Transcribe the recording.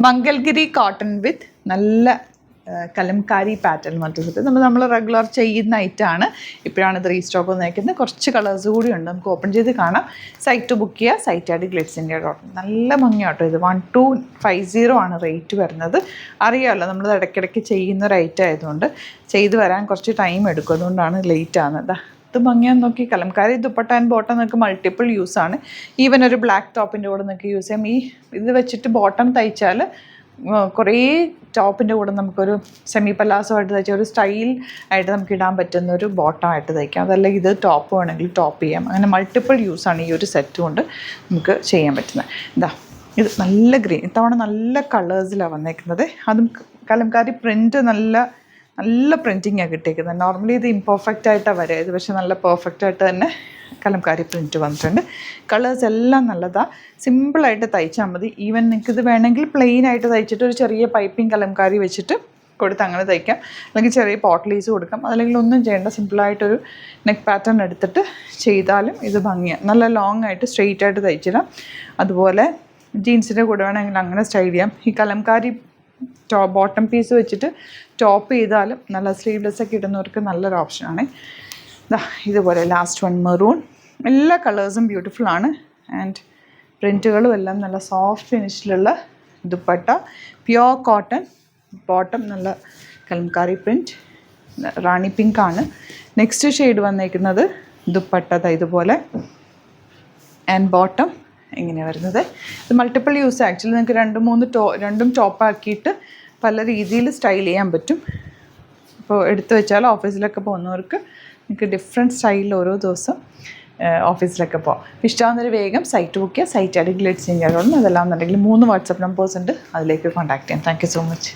Mangalgiri cotton വിത്ത് നല്ല Kalamkari pattern മറ്റു നമ്മൾ റെഗുലർ ചെയ്യുന്ന ഐറ്റമാണ്. ഇപ്പോഴാണ് ഇത് റീസ്റ്റോക്ക് വന്നേക്കുന്നത്. കുറച്ച് കളേഴ്സ് കൂടി ഉണ്ട്, നമുക്ക് ഓപ്പൺ ചെയ്ത് കാണാം. സൈറ്റ് ബുക്ക് ചെയ്യുക, സൈറ്റ് ഗ്ലിറ്റ്സ് ഇന്ത്യ .com. നല്ല ഭംഗിയാട്ടോ ഇത്. 1250 ആണ് റേറ്റ് വരുന്നത്. അറിയാമല്ലോ നമ്മൾ ഇടയ്ക്കിടയ്ക്ക് ചെയ്യുന്ന ഒരു ഐറ്റം ആയതുകൊണ്ട് ചെയ്ത് വരാൻ കുറച്ച് ടൈം എടുക്കും, അതുകൊണ്ടാണ് ലേറ്റ് ആകുന്നത്. ഇത് ഭംഗിയാന്ന് നോക്കി. കലംകാരി ദുപ്പട്ട ആൻഡ് ബോട്ടം നിങ്ങൾക്ക് മൾട്ടിപ്പിൾ യൂസാണ്. ഈവൻ ഒരു ബ്ലാക്ക് ടോപ്പിൻ്റെ കൂടെ നിങ്ങൾക്ക് യൂസ് ചെയ്യാം. ഇത് വെച്ചിട്ട് ബോട്ടം തയ്ച്ചാൽ കുറേ ടോപ്പിൻ്റെ കൂടെ നമുക്കൊരു സെമി പലാസോ ആയിട്ട് തയ്ച്ചാൽ ഒരു സ്റ്റൈൽ ആയിട്ട് നമുക്ക് ഇടാൻ പറ്റുന്ന ഒരു ബോട്ടമായിട്ട് തയ്ക്കാം. അതല്ലെങ്കിൽ ഇത് ടോപ്പ് വേണമെങ്കിൽ ടോപ്പ് ചെയ്യാം. അങ്ങനെ മൾട്ടിപ്പിൾ യൂസാണ് ഈ ഒരു സെറ്റ് കൊണ്ട് നമുക്ക് ചെയ്യാൻ പറ്റുന്നത്. ഇതാ ഇത് നല്ല ഗ്രീൻ, ഇത്തവണ നല്ല കളേഴ്സിലാണ് വന്നേക്കുന്നത്. അതും കലംകാരി പ്രിൻറ്റ് നല്ല പ്രിൻറ്റിങ്ങാണ് കിട്ടിയിരിക്കുന്നത്. നോർമലി ഇത് ഇംപെർഫെക്റ്റ് ആയിട്ടാണ് വരിക, ഇത് പക്ഷേ നല്ല പെർഫെക്റ്റ് ആയിട്ട് തന്നെ കലംകാരി പ്രിൻറ്റ് വന്നിട്ടുണ്ട്. കളേഴ്സ് എല്ലാം നല്ലതാണ്. സിമ്പിളായിട്ട് തയ്ച്ചാൽ മതി. ഈവൻ നിങ്ങൾക്ക് ഇത് വേണമെങ്കിൽ പ്ലെയിൻ ആയിട്ട് തയ്ച്ചിട്ട് ഒരു ചെറിയ പൈപ്പിംഗ് കലംകാരി വെച്ചിട്ട് കൊടുത്ത് അങ്ങനെ തയ്ക്കാം. അല്ലെങ്കിൽ ചെറിയ പോട്ട്ലീസ് കൊടുക്കാം. അതല്ലെങ്കിൽ ഒന്നും ചെയ്യേണ്ട, സിമ്പിളായിട്ടൊരു നെക്ക് പാറ്റേൺ എടുത്തിട്ട് ചെയ്താലും ഇത് ഭംഗിയാണ്. നല്ല ലോങ് ആയിട്ട് സ്ട്രെയിറ്റ് ആയിട്ട് തയ്ച്ചിടാം. അതുപോലെ ജീൻസിൻ്റെ കൂടെ വേണമെങ്കിൽ അങ്ങനെ സ്റ്റൈൽ ചെയ്യാം. ഈ കലംകാരി ബോട്ടം പീസ് വെച്ചിട്ട് ടോപ്പ് ചെയ്താലും നല്ല സ്ലീവ്ലെസ് ഒക്കെ ഇടുന്നവർക്ക് നല്ലൊരു ഓപ്ഷനാണ്. ഇതുപോലെ ലാസ്റ്റ് വൺ മെറൂൺ. എല്ലാ കളേഴ്സും ബ്യൂട്ടിഫുൾ ആണ്. ആൻഡ് പ്രിൻറ്റുകളും എല്ലാം നല്ല സോഫ്റ്റ് ഫിനിഷിലുള്ള ദുപ്പട്ട, പ്യുവർ കോട്ടൺ. ബോട്ടം നല്ല കലംകാരി പ്രിൻറ്റ്, റാണി പിങ്ക് ആണ്. നെക്സ്റ്റ് ഷെയ്ഡ് വന്നേക്കുന്നത് ദുപ്പട്ട ഇതുപോലെ ആൻഡ് ബോട്ടം ഇങ്ങനെയാണ് വരുന്നത്. ഇത് മൾട്ടിപ്പിൾ യൂസ്. ആക്ച്വലി നിങ്ങൾക്ക് രണ്ടും ടോപ്പാക്കിയിട്ട് പല രീതിയിൽ സ്റ്റൈൽ ചെയ്യാൻ പറ്റും. ഇപ്പോൾ എടുത്തു വെച്ചാൽ ഓഫീസിലൊക്കെ പോകുന്നവർക്ക് നിങ്ങൾക്ക് ഡിഫറെൻറ്റ് സ്റ്റൈലിൽ ഓരോ ദിവസം ഓഫീസിലൊക്കെ പോകാം. ഇഷ്ടമാകുന്നൊരു വേഗം സൈറ്റ് ബുക്ക് ചെയ്യുക. Site Glitz India .com. അതെല്ലാം എന്നുണ്ടെങ്കിൽ 3 വാട്സപ്പ് നമ്പേഴ്സ് ഉണ്ട്, അതിലേക്ക് കോൺടാക്ട് ചെയ്യാം. Thank you so much.